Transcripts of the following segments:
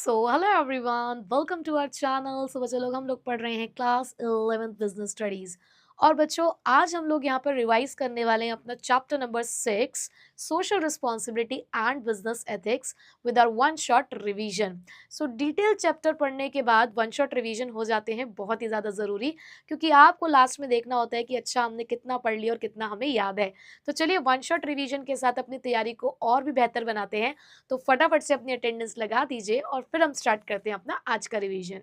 Hello everyone, welcome to our channel. So बच्चों लोग हम लोग पढ़ रहे हैं क्लास 11th बिजनेस स्टडीज। और बच्चों आज हम लोग यहाँ पर रिवाइज करने वाले हैं अपना chapter number 6 social responsibility and business ethics with hour one shot revision. So detail chapter पढ़ने के बाद वन शॉट रिवीजन हो जाते हैं बहुत ही ज़्यादा ज़रूरी, क्योंकि आपको लास्ट में देखना होता है कि अच्छा हमने कितना पढ़ लिया और कितना हमें याद है। तो चलिए वन शॉट रिवीजन के साथ अपनी तैयारी को और भी बेहतर बनाते हैं। तो फटाफट से अपनी अटेंडेंस लगा दीजिए और फिर हम स्टार्ट करते हैं अपना आज का रिवीजन।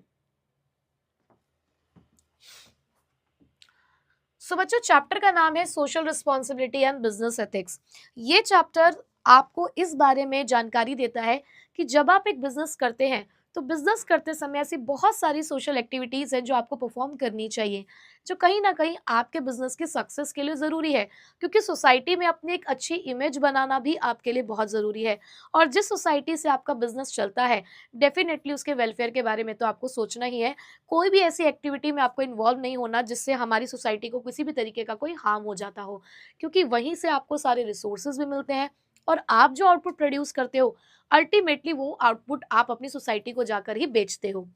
सो बच्चों चैप्टर का नाम है social responsibility and business ethics. ये चैप्टर आपको इस बारे में जानकारी देता है कि जब आप एक बिजनेस करते हैं तो बिजनेस करते समय ऐसी बहुत सारी सोशल एक्टिविटीज हैं जो आपको परफॉर्म करनी चाहिए, जो कहीं ना कहीं आपके बिजनेस की सक्सेस के लिए ज़रूरी है, क्योंकि सोसाइटी में अपनी एक अच्छी इमेज बनाना भी आपके लिए बहुत ज़रूरी है। और जिस सोसाइटी से आपका बिजनेस चलता है डेफिनेटली उसके वेलफेयर के बारे में तो आपको सोचना ही है। कोई भी ऐसी एक्टिविटी में आपको इन्वॉल्व नहीं होना जिससे हमारी सोसाइटी को किसी भी तरीके का कोई हार्म हो जाता हो, क्योंकि वहीं से आपको सारे रिसोर्सेज भी मिलते हैं और आप जो आउटपुट प्रोड्यूस करते हो अल्टीमेटली वो आउटपुट आप अपनी सोसाइटी को जाकर ही बेचते हो।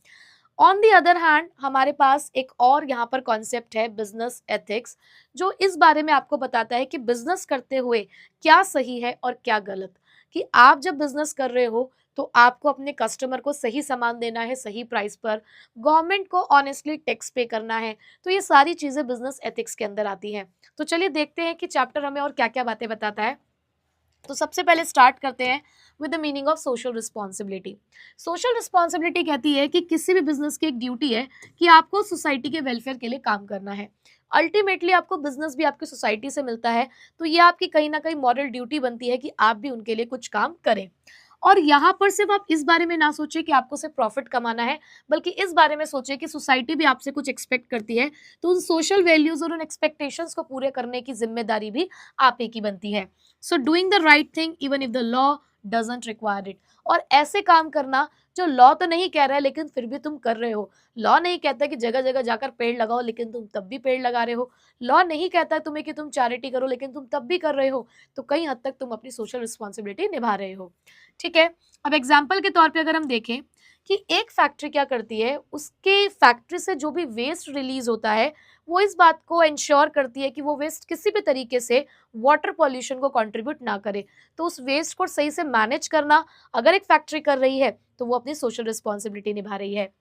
ऑन दी अदर हैंड हमारे पास एक और यहाँ पर कॉन्सेप्ट है बिजनेस एथिक्स, जो इस बारे में आपको बताता है कि बिजनेस करते हुए क्या सही है और क्या गलत। कि आप जब बिजनेस कर रहे हो तो आपको अपने कस्टमर को सही सामान देना है सही प्राइस पर, गवर्नमेंट को ऑनेस्टली टैक्स पे करना है। तो ये सारी चीज़ें बिजनेस एथिक्स के अंदर आती हैं। तो चलिए देखते हैं कि चैप्टर हमें और क्या क्या बातें बताता है। तो सबसे पहले स्टार्ट करते हैं with the meaning of social responsibility. Social responsibility कहती है कि किसी भी बिजनेस की एक ड्यूटी है कि आपको सोसाइटी के वेलफेयर के लिए काम करना है। अल्टीमेटली आपको बिजनेस भी आपकी सोसाइटी से मिलता है, तो ये आपकी कहीं ना कहीं मॉरल ड्यूटी बनती है कि आप भी उनके लिए कुछ काम करें। और यहाँ पर सिर्फ आप इस बारे में ना सोचें कि आपको सिर्फ प्रॉफिट कमाना है, बल्कि इस बारे में सोचें कि सोसाइटी भी आपसे कुछ एक्सपेक्ट करती है, तो उन सोशल वैल्यूज और उन एक्सपेक्टेशंस को पूरे करने की जिम्मेदारी भी आप ही की बनती है। So doing the right thing even if the law doesn't require it. और ऐसे काम करना जो लॉ तो नहीं कह रहा है लेकिन फिर भी तुम कर रहे हो। लॉ नहीं कहता कि जगह जगह जाकर पेड़ लगाओ लेकिन तुम तब भी पेड़ लगा रहे हो। लॉ नहीं कहता तुम्हें कि तुम चैरिटी करो लेकिन तुम तब भी कर रहे हो। तो कई हद तक तुम अपनी सोशल रिस्पॉन्सिबिलिटी निभा रहे हो। ठीक है, अब एग्जाम्पल के तौर पे अगर हम देखें कि एक फैक्ट्री क्या करती है, उसके फैक्ट्री से जो भी वेस्ट रिलीज होता है वो इस बात को इंश्योर करती है कि वो वेस्ट किसी भी तरीके से वाटर पॉल्यूशन को कंट्रीब्यूट ना करे। तो उस वेस्ट को सही से मैनेज करना अगर एक फैक्ट्री कर रही है तो वो अपनी सोशल रिस्पॉन्सिबिलिटी निभा रही है।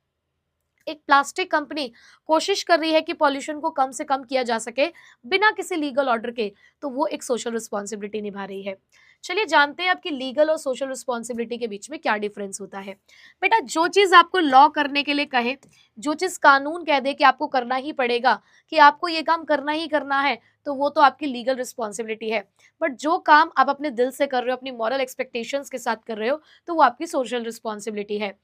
एक प्लास्टिक कंपनी कोशिश कर रही है कि पॉल्यूशन को कम से कम किया जा सके बिना किसी लीगल ऑर्डर के, तो वो एक सोशल रिस्पॉन्सिबिलिटी निभा रही है। चलिए जानते हैं आपकी लीगल और सोशल रिस्पॉन्सिबिलिटी के बीच में क्या डिफरेंस होता है। बेटा जो चीज़ आपको लॉ करने के लिए कहे, जो चीज़ कानून कह दे कि आपको करना ही पड़ेगा, कि आपको ये काम करना ही करना है, तो वो तो आपकी लीगल रिस्पॉन्सिबिलिटी है। बट जो काम आप अपने दिल से कर रहे हो, अपनी मॉरल एक्सपेक्टेशंस के साथ कर रहे हो, तो वो आपकी सोशल रिस्पॉन्सिबिलिटी है।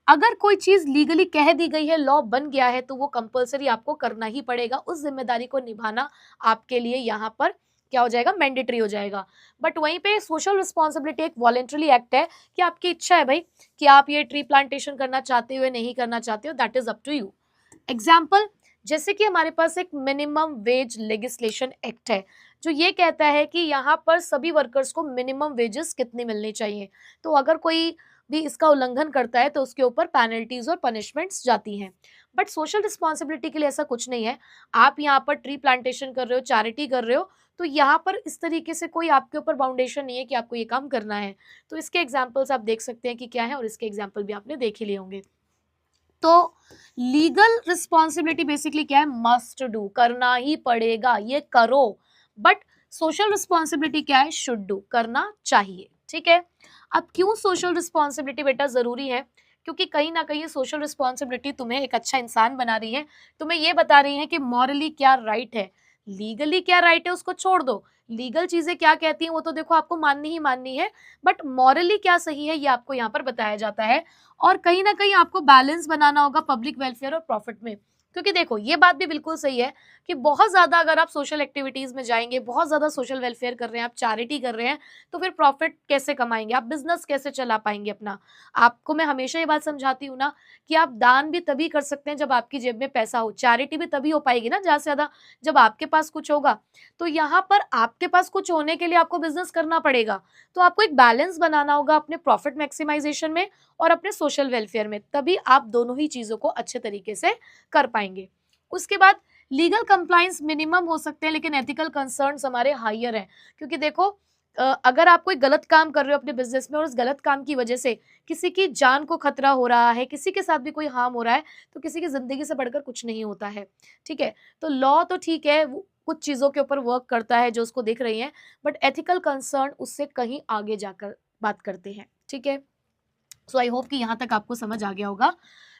अगर कोई चीज लीगली कह दी गई है, लॉ बन गया है, तो वो कंपलसरी आपको करना ही पड़ेगा। उस जिम्मेदारी को निभाना आपके लिए यहाँ पर क्या हो जाएगा, मैंडेटरी हो जाएगा। बट वहीं पे सोशल रिस्पॉन्सिबिलिटी एक वॉलेंटरी एक्ट है कि आपकी इच्छा है भाई कि आप ये ट्री प्लांटेशन करना चाहते हो या नहीं करना चाहते हो, that is up to you. Example, जैसे कि हमारे पास एक मिनिमम वेज लेगिस्लेशन एक्ट है जो ये कहता है कि यहाँ पर सभी वर्कर्स को मिनिमम वेजेस कितनी मिलनी चाहिए। तो अगर कोई भी इसका उल्लंघन करता है तो उसके ऊपर पेनल्टीज और पनिशमेंट्स जाती हैं। बट सोशल रिस्पॉन्सिबिलिटी के लिए ऐसा कुछ नहीं है। आप यहाँ पर ट्री प्लांटेशन कर रहे हो, चैरिटी कर रहे हो, तो यहाँ पर इस तरीके से कोई आपके ऊपर बाउंडेशन नहीं है कि आपको ये काम करना है। तो इसके एग्जाम्पल्स आप देख सकते हैं कि क्या है, और इसके एग्जाम्पल भी आपने देख ही लिए होंगे। तो लीगल रिस्पॉन्सिबिलिटी बेसिकली क्या है, मस्ट डू, करना ही पड़ेगा, ये करो। बट सोशल रिस्पॉन्सिबिलिटी क्या है, शुड डू, करना चाहिए। ठीक है, अब क्यों सोशल रिस्पॉन्सिबिलिटी बेटा जरूरी है, क्योंकि कहीं ना कहीं सोशल रिस्पॉन्सिबिलिटी तुम्हें एक अच्छा इंसान बना रही है, तुम्हें ये बता रही है कि मॉरली क्या राइट है, लीगली क्या राइट है उसको छोड़ दो। लीगल चीजें क्या कहती हैं वो तो देखो आपको माननी ही माननी है, बट मॉरली क्या सही है ये आपको यहाँ पर बताया जाता है। और कहीं ना कहीं आपको बैलेंस बनाना होगा पब्लिक वेलफेयर और प्रॉफिट में। क्योंकि देखो ये बात भी बिल्कुल सही है कि बहुत ज़्यादा अगर आप सोशल एक्टिविटीज़ में जाएंगे, बहुत ज़्यादा सोशल वेलफेयर कर रहे हैं, आप चैरिटी कर रहे हैं, तो फिर प्रॉफिट कैसे कमाएंगे, आप बिजनेस कैसे चला पाएंगे अपना। आपको मैं हमेशा ये बात समझाती हूँ ना कि आप दान भी तभी कर सकते हैं जब आपकी जेब में पैसा हो, चैरिटी भी तभी हो पाएगी ना ज़्यादा से ज़्यादा जब आपके पास कुछ होगा। तो यहाँ पर आपके पास कुछ होने के लिए आपको बिजनेस करना पड़ेगा, तो आपको एक बैलेंस बनाना होगा अपने प्रॉफिट मैक्सिमाइजेशन में और अपने सोशल वेलफेयर में, तभी आप दोनों ही चीज़ों को अच्छे तरीके से कर पाएंगे। उसके बाद लीगल कंप्लायंस मिनिमम हो सकते हैं, लेकिन एथिकल कंसर्न्स हमारे हायर हैं, क्योंकि देखो अगर आप कोई गलत काम कर रहे हो अपने बिजनेस में और उस गलत काम की वजह से किसी की जान को खतरा हो रहा है, किसी के साथ भी कोई हार्म हो रहा है, तो किसी की जिंदगी से बढ़कर कुछ नहीं होता है। ठीक है, तो लॉ तो ठीक है, वो कुछ चीज़ों के ऊपर वर्क करता है जो उसको देख रही हैं, बट एथिकल कंसर्न उससे कहीं आगे जाकर बात करते हैं। ठीक है, सो आई होप कि यहाँ तक आपको समझ आ गया होगा।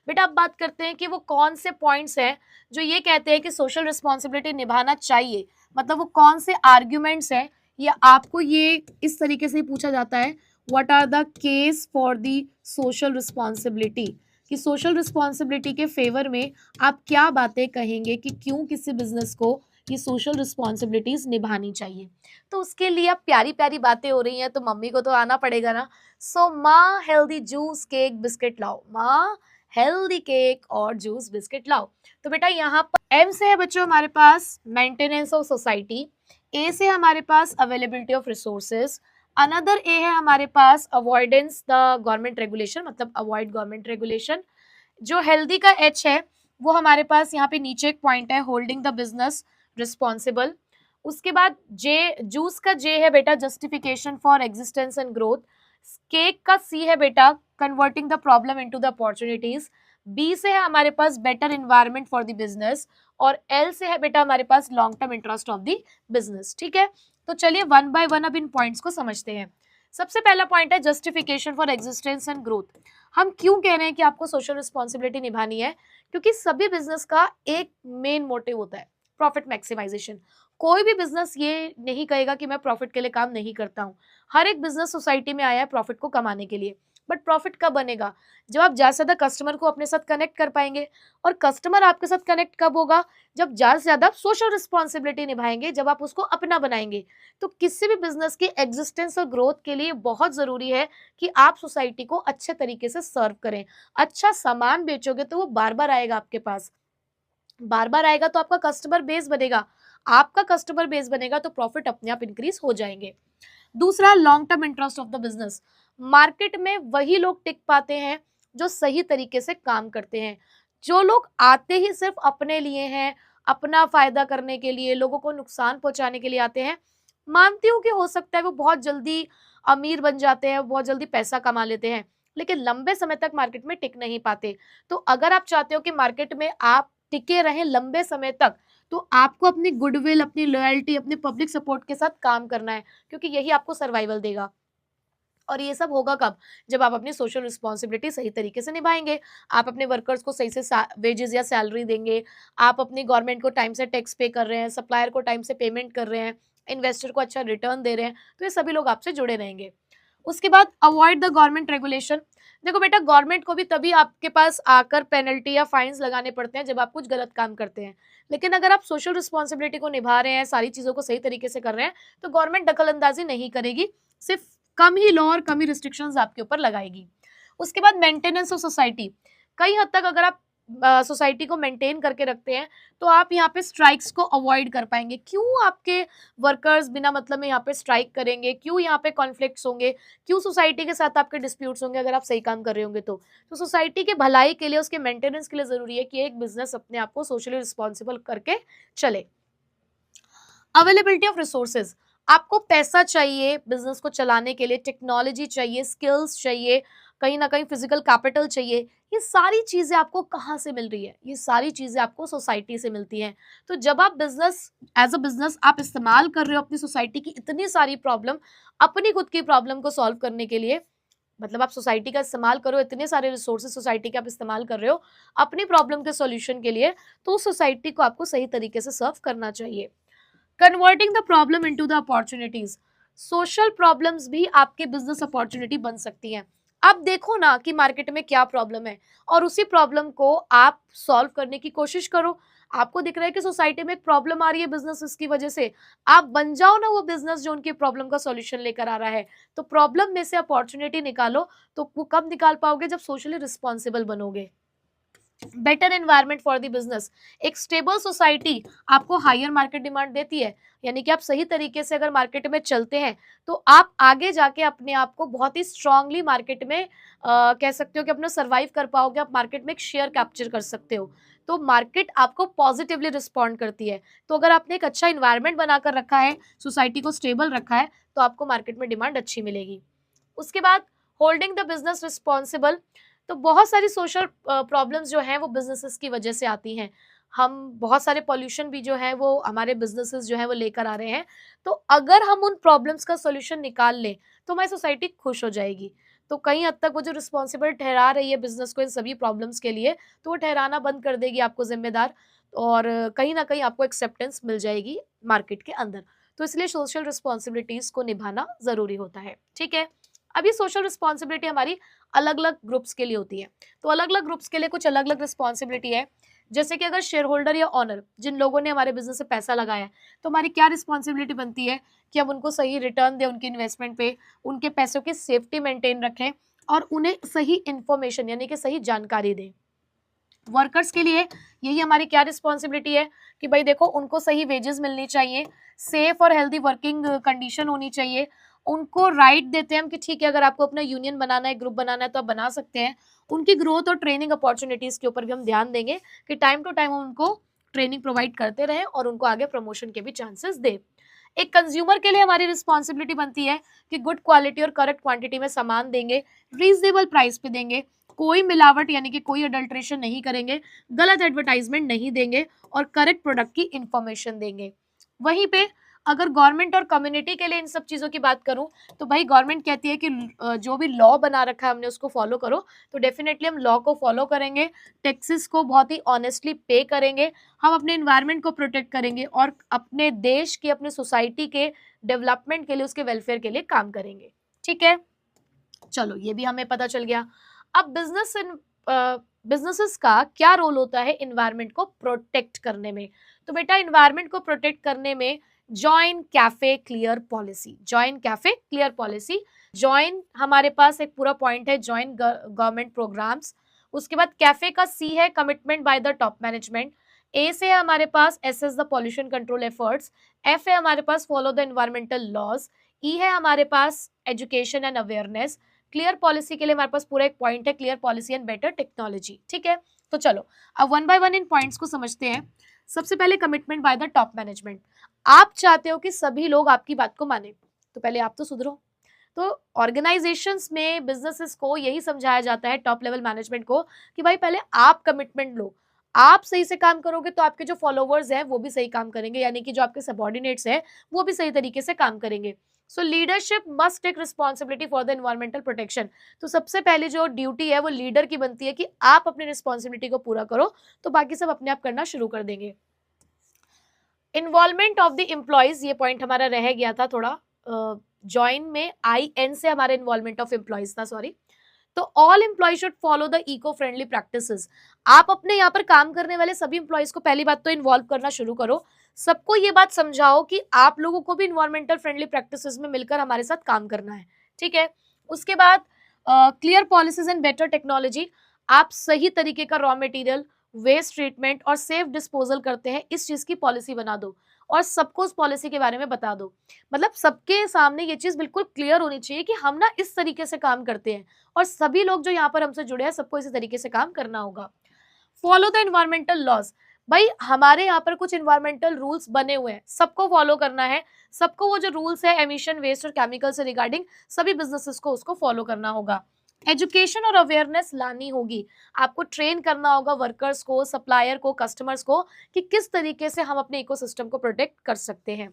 बेटा अब बात करते हैं कि वो कौन से पॉइंट्स हैं जो ये कहते हैं कि सोशल रिस्पॉन्सिबिलिटी निभाना चाहिए, मतलब वो कौन से आर्ग्यूमेंट्स हैं, या आपको ये इस तरीके से पूछा जाता है what are the case for the social responsibility, कि सोशल रिस्पॉन्सिबिलिटी के फेवर में आप क्या बातें कहेंगे कि क्यों किसी बिजनेस को ये सोशल रिस्पॉन्सिबिलिटीज निभानी चाहिए। तो उसके लिए अब प्यारी प्यारी बातें हो रही हैं, तो मम्मी को तो आना पड़ेगा ना। सो माँ हेल्दी जूस केक बिस्किट लाओ, माँ हेल्दी केक और जूस बिस्किट लाओ। तो बेटा यहाँ पर एम से है बच्चों हमारे पास मेंटेनेंस ऑफ सोसाइटी, ए से हमारे पास अवेलेबिलिटी ऑफ रिसोर्सेज, अनदर ए है हमारे पास अवॉइडेंस द गवर्नमेंट रेगुलेशन, मतलब अवॉइड गवर्नमेंट रेगुलेशन। जो हेल्दी का एच है वो हमारे पास यहाँ पे नीचे एक पॉइंट है होल्डिंग द बिजनेस रिस्पॉन्सिबल। उसके बाद जे जूस का जे है बेटा justification for existence and growth, cake का सी है बेटा converting the problem into the opportunities, B से है हमारे पास better environment for the business, और एल से है बेटा हमारे पास long term interest of the business. ठीक है, तो चलिए वन बाय वन अब इन पॉइंट्स को समझते हैं। सबसे पहला पॉइंट है justification for existence and growth. हम क्यों कह रहे हैं कि आपको सोशल रिस्पॉन्सिबिलिटी निभानी है, क्योंकि सभी बिजनेस का एक मेन मोटिव होता है प्रॉफिट मैक्सिमाइजेशन। कोई भी बिजनेस ये नहीं कहेगा कि मैं प्रॉफिट के लिए काम नहीं करता हूँ। हर एक बिजनेस सोसाइटी में आया है प्रॉफिट को कमाने के लिए, बट प्रॉफिट कब बनेगा, जब आप ज्यादा से ज्यादा कस्टमर को अपने साथ कनेक्ट कर पाएंगे। और कस्टमर आपके साथ कनेक्ट कब होगा, जब ज्यादा से ज्यादा सोशल रिस्पॉन्सिबिलिटी निभाएंगे, जब आप उसको अपना बनाएंगे। तो किसी भी बिजनेस की एग्जिस्टेंस और ग्रोथ के लिए बहुत जरूरी है कि आप सोसाइटी को अच्छे तरीके से सर्व करें। अच्छा सामान बेचोगे तो वो बार बार आएगा आपके पास, बार बार आएगा तो आपका कस्टमर बेस बनेगा, आपका कस्टमर बेस बनेगा तो प्रॉफिट अपने आप इंक्रीज हो जाएंगे। दूसरा long term interest of the business. Market में वही लोग टिक पाते हैं जो सही तरीके से काम करते हैं। जो लोग आते ही सिर्फ अपने लिए हैं, अपना फायदा करने के लिए, लोगों को नुकसान पहुंचाने के लिए आते हैं, मानती हूँ कि हो सकता है वो बहुत जल्दी अमीर बन जाते हैं, बहुत जल्दी पैसा कमा लेते हैं, लेकिन लंबे समय तक मार्केट में टिक नहीं पाते। तो अगर आप चाहते हो कि मार्केट में आप टिके रहें लंबे समय तक, तो आपको अपनी गुडविल, अपनी लॉयल्टी, अपने पब्लिक सपोर्ट के साथ काम करना है, क्योंकि यही आपको सर्वाइवल देगा। और ये सब होगा कब, जब आप अपनी सोशल रिस्पॉन्सिबिलिटी सही तरीके से निभाएंगे, आप अपने वर्कर्स को सही से वेजेस या सैलरी देंगे, आप अपनी गवर्नमेंट को टाइम से टैक्स पे कर रहे हैं, सप्लायर को टाइम से पेमेंट कर रहे हैं, इन्वेस्टर को अच्छा रिटर्न दे रहे हैं, तो ये सभी लोग आपसे जुड़े रहेंगे। उसके बाद अवॉइड द गवर्नमेंट रेगुलेशन। देखो बेटा गवर्नमेंट को भी तभी आपके पास आकर पेनल्टी या फाइन्स लगाने पड़ते हैं जब आप कुछ गलत काम करते हैं, लेकिन अगर आप सोशल रिस्पॉन्सिबिलिटी को निभा रहे हैं, सारी चीज़ों को सही तरीके से कर रहे हैं, तो गवर्नमेंट दखल अंदाजी नहीं करेगी, सिर्फ कम ही लॉ और कम ही रिस्ट्रिक्शंस आपके ऊपर लगाएगी। उसके बाद मेंटेनेंस ऑफ सोसाइटी। कई हद तक अगर आप सोसाइटी को मेंटेन करके रखते हैं तो आप यहाँ पे स्ट्राइक्स को अवॉइड कर पाएंगे। क्यों आपके वर्कर्स बिना मतलब में यहाँ पे स्ट्राइक करेंगे, क्यों यहाँ पे कॉन्फ्लिक्ट्स होंगे, क्यों सोसाइटी के साथ आपके डिस्प्यूट्स होंगे अगर आप सही काम कर रहे होंगे। तो सोसाइटी के भलाई के लिए, उसके मेंटेनेंस के लिए जरूरी है कि एक बिजनेस अपने आप को सोशली रिस्पॉन्सिबल करके चले। Availability of resources. आपको पैसा चाहिए बिजनेस को चलाने के लिए, टेक्नोलॉजी चाहिए, स्किल्स चाहिए, कहीं ना कहीं फिजिकल कैपिटल चाहिए। ये सारी चीजें आपको कहाँ से मिल रही है, ये सारी चीजें आपको सोसाइटी से मिलती हैं। तो जब आप बिजनेस एज अ बिजनेस आप इस्तेमाल कर रहे हो अपनी सोसाइटी की इतनी सारी प्रॉब्लम, अपनी खुद की प्रॉब्लम को सॉल्व करने के लिए, मतलब आप सोसाइटी का इस्तेमाल करो, इतने सारे रिसोर्सेज सोसाइटी के आप इस्तेमाल कर रहे हो अपनी प्रॉब्लम के सॉल्यूशन के लिए, तो उस सोसाइटी को आपको सही तरीके से सर्व करना चाहिए। Converting the problem into the opportunities. Social problems भी आपके बिजनेस अपॉर्चुनिटी बन सकती हैं। अब देखो ना कि मार्केट में क्या प्रॉब्लम है और उसी प्रॉब्लम को आप सॉल्व करने की कोशिश करो। आपको दिख रहा है कि सोसाइटी में एक प्रॉब्लम आ रही है बिजनेस की वजह से, आप बन जाओ ना वो बिजनेस जो उनकी प्रॉब्लम का सॉल्यूशन लेकर आ रहा है। तो प्रॉब्लम में से अपॉर्चुनिटी निकालो। तो वो कब निकाल पाओगे? जब सोशली रिस्पॉन्सिबल बनोगे। Better environment for the business, एक स्टेबल सोसाइटी आपको हायर मार्केट डिमांड देती है, यानी कि आप सही तरीके से अगर मार्केट में चलते हैं तो आप आगे जाके अपने आप को बहुत ही स्ट्रांगली मार्केट में कह सकते हो कि अपना सर्वाइव कर पाओगे, आप मार्केट में एक शेयर कैप्चर कर सकते हो। तो मार्केट आपको पॉजिटिवली रिस्पॉन्ड करती है। तो अगर आपने एक अच्छा इन्वायरमेंट बनाकर रखा है, सोसाइटी को स्टेबल रखा है, तो आपको मार्केट में डिमांड अच्छी मिलेगी। उसके बाद होल्डिंग द बिजनेस रिस्पॉन्सिबल, तो बहुत सारी सोशल प्रॉब्लम्स जो हैं वो बिजनेसेस की वजह से आती हैं। हम बहुत सारे पॉल्यूशन भी जो है वो हमारे बिजनेसेस जो है वो लेकर आ रहे हैं। तो अगर हम उन प्रॉब्लम्स का सॉल्यूशन निकाल लें तो हमारी सोसाइटी खुश हो जाएगी। तो कहीं हद तक वो जो रिस्पॉन्सिबल ठहरा रही है बिजनेस को इन सभी प्रॉब्लम्स के लिए, तो वो ठहराना बंद कर देगी आपको जिम्मेदार, और कहीं ना कहीं आपको एक्सेप्टेंस मिल जाएगी मार्केट के अंदर। तो इसलिए सोशल रिस्पॉन्सिबिलिटीज को निभाना जरूरी होता है। ठीक है, अब ये सोशल रिस्पॉन्सिबिलिटी हमारी अलग अलग ग्रुप्स के लिए होती है। तो अलग अलग ग्रुप्स के लिए कुछ अलग अलग रिस्पॉन्सिबिलिटी है। जैसे कि अगर शेयर होल्डर या ऑनर, जिन लोगों ने हमारे बिजनेस से पैसा लगाया है, तो हमारी क्या रिस्पॉन्सिबिलिटी बनती है कि हम उनको सही रिटर्न दें उनके इन्वेस्टमेंट पे, उनके पैसों की सेफ्टी मेंटेन रखें और उन्हें सही इंफॉर्मेशन यानी कि सही जानकारी दें। वर्कर्स के लिए यही हमारी क्या रिस्पॉन्सिबिलिटी है कि भाई देखो, उनको सही वेजेस मिलनी चाहिए, सेफ और हेल्दी वर्किंग कंडीशन होनी चाहिए। उनको राइट देते हैं हम कि ठीक है, अगर आपको अपना यूनियन बनाना है, ग्रुप बनाना है, तो आप बना सकते हैं। उनकी ग्रोथ और ट्रेनिंग अपॉर्चुनिटीज के ऊपर भी हम ध्यान देंगे कि टाइम टू टाइम हम उनको ट्रेनिंग प्रोवाइड करते रहें और उनको आगे प्रमोशन के भी चांसेस दें। एक कंज्यूमर के लिए हमारी रिस्पॉन्सिबिलिटी बनती है कि गुड क्वालिटी और करेक्ट क्वांटिटी में सामान देंगे, रीजनेबल प्राइस पे देंगे, कोई मिलावट यानी कि कोई अडल्ट्रेशन नहीं करेंगे, गलत एडवर्टाइजमेंट नहीं देंगे और करेक्ट प्रोडक्ट की इंफॉर्मेशन देंगे। वहीं पे अगर गवर्नमेंट और कम्युनिटी के लिए इन सब चीज़ों की बात करूं, तो भाई गवर्नमेंट कहती है कि जो भी लॉ बना रखा है हमने उसको फॉलो करो। तो डेफिनेटली हम लॉ को फॉलो करेंगे, टैक्सेस को बहुत ही ऑनेस्टली पे करेंगे, हम अपने इन्वायरमेंट को प्रोटेक्ट करेंगे और अपने देश के, अपने सोसाइटी के डेवलपमेंट के लिए, उसके वेलफेयर के लिए काम करेंगे। ठीक है, चलो ये भी हमें पता चल गया। अब बिजनेसेस का क्या रोल होता है इन्वायरमेंट को प्रोटेक्ट करने में? तो बेटा, इन्वायरमेंट को प्रोटेक्ट करने में join cafe clear policy, join cafe clear policy, join हमारे पास एक पूरा पॉइंट है, जॉइन गवर्नमेंट प्रोग्राम्स। उसके बाद कैफे का सी है commitment by the top management. A से है हमारे पास assess the pollution control efforts. F है हमारे पास follow the environmental laws. E है हमारे पास education and awareness. Clear policy के लिए हमारे पास पूरा एक पॉइंट है, clear policy and better technology. ठीक है, तो चलो अब वन बाय वन इन पॉइंट्स को समझते हैं। सबसे पहले commitment by the top management. आप चाहते हो कि सभी लोग आपकी बात को माने, तो पहले आप तो सुधरो। तो ऑर्गेनाइजेशंस में, बिजनेसेस को यही समझाया जाता है टॉप लेवल मैनेजमेंट को कि भाई पहले आप कमिटमेंट लो। आप सही से काम करोगे तो आपके जो फॉलोवर्स हैं वो भी सही काम करेंगे, यानी कि जो आपके सबऑर्डिनेट्स हैं वो भी सही तरीके से काम करेंगे। So leadership must take responsibility for the environmental protection. तो सबसे पहले जो ड्यूटी है वो लीडर की बनती है कि आप अपनी रिस्पॉन्सिबिलिटी को पूरा करो, तो बाकी सब अपने आप करना शुरू कर देंगे। इन्वॉल्वमेंट ऑफ द एम्प्लॉयज, ये पॉइंट हमारा रह गया था थोड़ा, जॉइन में आई एन से हमारा इन्वॉल्वमेंट ऑफ एम्प्लॉयज था, सॉरी। तो all employee should follow the eco friendly practices. आप अपने यहाँ पर काम करने वाले सभी एम्प्लॉयज को पहली बात तो इन्वॉल्व करना शुरू करो। सबको ये बात समझाओ कि आप लोगों को भी इन्वायरमेंटल फ्रेंडली प्रैक्टिसेस में मिलकर हमारे साथ काम करना है। ठीक है, उसके बाद clear policies and better technology. आप सही तरीके का रॉ मटेरियल, वेस्ट ट्रीटमेंट और सेफ डिस्पोजल करते हैं, इस चीज की पॉलिसी बना दो और सबको उस पॉलिसी के बारे में बता दो। मतलब सबके सामने ये चीज बिल्कुल क्लियर होनी चाहिए कि हम ना इस तरीके से काम करते हैं और सभी लोग जो यहाँ पर हमसे जुड़े हैं सबको इसी तरीके से काम करना होगा। Follow the environmental laws. भाई हमारे यहाँ पर कुछ एनवायरमेंटल रूल्स बने हुए हैं, सबको फॉलो करना है। सबको वो जो रूल्स है एमिशन, वेस्ट और केमिकल से रिगार्डिंग, सभी बिजनेसेस को उसको फॉलो करना होगा। एजुकेशन और अवेयरनेस लानी होगी, आपको ट्रेन करना होगा वर्कर्स को, सप्लायर को, कस्टमर्स को कि किस तरीके से हम अपने इकोसिस्टम को प्रोटेक्ट कर सकते हैं।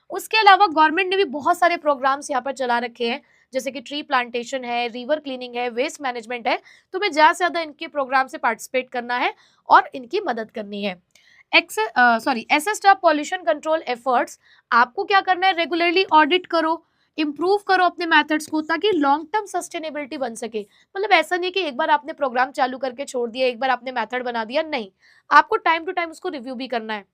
उसके अलावा गवर्नमेंट ने भी बहुत सारे प्रोग्राम्स यहाँ पर चला रखे हैं, जैसे कि ट्री प्लांटेशन है, रिवर क्लीनिंग है, वेस्ट मैनेजमेंट है। तुम्हें ज्यादा से ज्यादा इनके प्रोग्राम से पार्टिसिपेट करना है और इनकी मदद करनी है। Assess the pollution control efforts. आपको क्या करना है, रेगुलरली ऑडिट करो इम्प्रूव करो अपने मेथड्स को ताकि लॉन्ग टर्म सस्टेनेबिलिटी बन सके। मतलब ऐसा नहीं कि एक बार आपने प्रोग्राम चालू करके छोड़ दिया, एक बार आपने मेथड बना दिया, नहीं, आपको टाइम टू टाइम उसको रिव्यू भी करना है।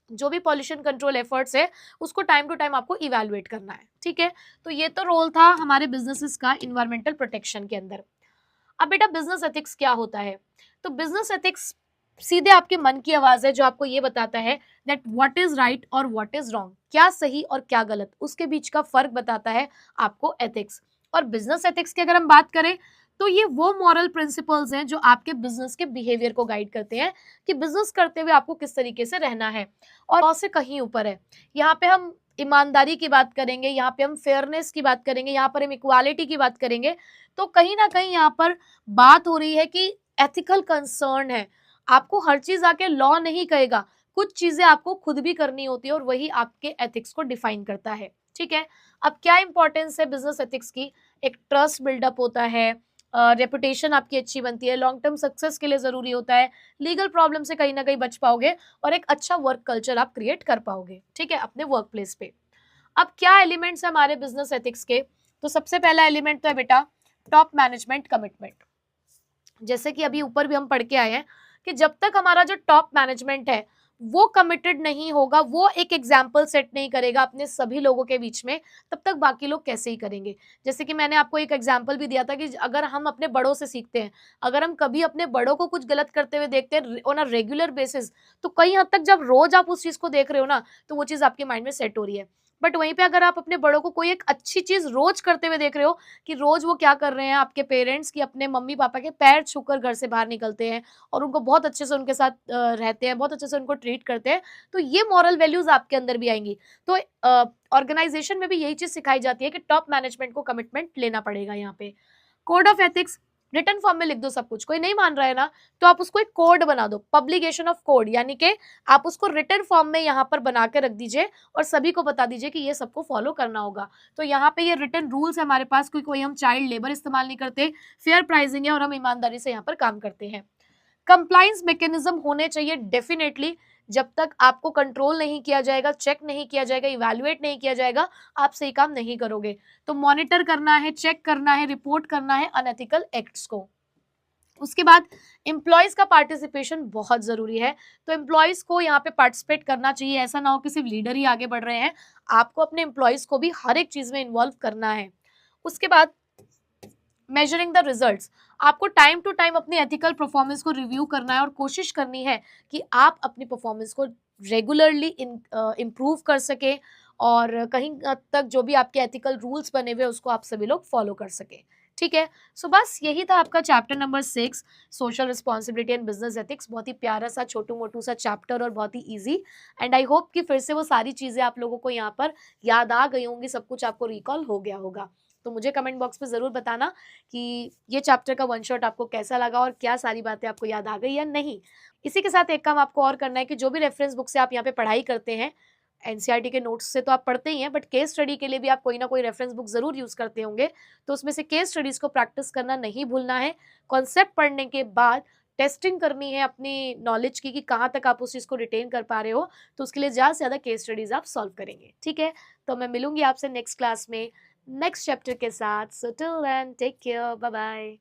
जो भी पॉल्यूशन कंट्रोल एफर्ट्स है उसको टाइम टू टाइम आपको इवैल्यूएट करना है, ठीक है। तो ये तो रोल था हमारे बिजनेसेस का इन्वायरमेंटल प्रोटेक्शन के अंदर। अब बेटा बिजनेस एथिक्स क्या होता है? तो बिजनेस एथिक्स सीधे आपके मन की आवाज है जो आपको ये बताता है दैट व्हाट इज राइट और व्हाट इज रॉन्ग, क्या सही और क्या गलत, उसके बीच का फर्क बताता है आपको एथिक्स। और बिजनेस एथिक्स की अगर हम बात करें तो ये वो मॉरल प्रिंसिपल्स हैं जो आपके बिजनेस के बिहेवियर को गाइड करते हैं कि बिजनेस करते हुए आपको किस तरीके से रहना है। और उससे कहीं ऊपर है, यहाँ पे हम ईमानदारी की बात करेंगे, यहाँ पे हम फेयरनेस की बात करेंगे, यहाँ पर हम इक्वालिटी की बात करेंगे। तो कहीं ना कहीं यहाँ पर बात हो रही है कि एथिकल कंसर्न है। आपको हर चीज आके लॉ नहीं कहेगा, कुछ चीजें आपको खुद भी करनी होती है और वही आपके एथिक्स को डिफाइन करता है, ठीक है। अब क्या इंपॉर्टेंस है बिजनेस एथिक्स की? एक ट्रस्ट बिल्डअप होता है, रेपुटेशन आपकी अच्छी बनती है, लॉन्ग टर्म सक्सेस के लिए जरूरी होता है, लीगल प्रॉब्लम से कहीं ना कहीं बच पाओगे और एक अच्छा वर्क कल्चर आप क्रिएट कर पाओगे, ठीक है, अपने वर्क प्लेस पे। अब क्या एलिमेंट्स है हमारे बिजनेस एथिक्स के? तो सबसे पहला एलिमेंट तो है बेटा टॉप मैनेजमेंट कमिटमेंट। जैसे कि अभी ऊपर भी हम पढ़ के आए हैं कि जब तक हमारा जो टॉप मैनेजमेंट है वो कमिटेड नहीं होगा, वो एक एग्जाम्पल सेट नहीं करेगा अपने सभी लोगों के बीच में, तब तक बाकी लोग कैसे ही करेंगे। जैसे कि मैंने आपको एक एग्जाम्पल भी दिया था कि अगर हम अपने बड़ों से सीखते हैं, अगर हम कभी अपने बड़ों को कुछ गलत करते हुए देखते हैं ऑन अ रेगुलर बेसिस, तो कई हद तक जब रोज आप उस चीज को देख रहे हो ना, तो वो चीज आपके माइंड में सेट हो रही है। बट वहीं पे अगर आप अपने बड़ों को कोई एक अच्छी चीज रोज करते हुए देख रहे हो कि रोज वो क्या कर रहे हैं, आपके पेरेंट्स की अपने मम्मी पापा के पैर छूकर घर से बाहर निकलते हैं और उनको बहुत अच्छे से उनके साथ रहते हैं, बहुत अच्छे से उनको ट्रीट करते हैं, तो ये मॉरल वैल्यूज आपके अंदर भी आएंगी। तो ऑर्गेनाइजेशन में भी यही चीज सिखाई जाती है कि टॉप मैनेजमेंट को कमिटमेंट लेना पड़ेगा। यहाँ पे code of ethics written form में लिख दो सब कुछ, कोई नहीं मान रहा है ना, तो आप उसको एक कोड बना दो, पब्लिकेशन ऑफ कोड, यानी कि आप उसको रिटन फॉर्म में यहाँ पर बना के रख दीजिए और सभी को बता दीजिए कि ये सबको फॉलो करना होगा। तो यहाँ पे ये रिटन रूल्स है हमारे पास, क्योंकि कोई हम चाइल्ड लेबर इस्तेमाल नहीं करते, फेयर प्राइसिंग है और हम ईमानदारी से यहाँ पर काम करते हैं। कंप्लाइंस मैकेनिज्म होने चाहिए डेफिनेटली। जब तक आपको कंट्रोल नहीं किया जाएगा, चेक नहीं किया जाएगा, इवैल्यूएट नहीं किया जाएगा, आप सही काम नहीं करोगे। तो मॉनिटर करना है, चेक करना है, रिपोर्ट करना है अनएथिकल एक्ट्स को। उसके बाद एम्प्लॉयज का पार्टिसिपेशन बहुत जरूरी है। तो एम्प्लॉयज को यहाँ पे पार्टिसिपेट करना चाहिए, ऐसा ना हो कि सिर्फ लीडर ही आगे बढ़ रहे हैं, आपको अपने एम्प्लॉयज को भी हर एक चीज में इन्वॉल्व करना है। उसके बाद मेजरिंग द रिजल्ट्स, आपको टाइम टू टाइम अपनी एथिकल परफॉर्मेंस को रिव्यू करना है और कोशिश करनी है कि आप अपनी परफॉर्मेंस को रेगुलरली इम्प्रूव कर सके और कहीं तक जो भी आपके एथिकल रूल्स बने हुए उसको आप सभी लोग फॉलो कर सके, ठीक है। सो बस यही था आपका chapter number 6, social responsibility and business ethics. बहुत ही प्यारा सा छोटू मोटू सा चैप्टर और बहुत ही इजी, एंड आई होप कि फिर से वो सारी चीजें आप लोगों को यहाँ पर याद आ गई होंगी, सब कुछ आपको रिकॉल हो गया होगा। तो मुझे कमेंट बॉक्स में ज़रूर बताना कि ये चैप्टर का वन शॉट आपको कैसा लगा और क्या सारी बातें आपको याद आ गई या नहीं। इसी के साथ एक काम आपको और करना है कि जो भी रेफरेंस बुक से आप यहाँ पे पढ़ाई करते हैं, एनसीईआरटी के नोट्स से तो आप पढ़ते ही हैं, बट केस स्टडी के लिए भी आप कोई ना कोई रेफरेंस बुक जरूर यूज करते होंगे। तो उसमें से केस स्टडीज को प्रैक्टिस करना नहीं भूलना है। कॉन्सेप्ट पढ़ने के बाद टेस्टिंग करनी है अपनी नॉलेज की कि कहाँ तक आप उस चीज़ को रिटेन कर पा रहे हो, तो उसके लिए ज़्यादा से ज़्यादा केस स्टडीज आप सॉल्व करेंगे, ठीक है। तो मैं मिलूंगी आपसे नेक्स्ट क्लास में नेक्स्ट चैप्टर के साथ। So till then take care, bye bye.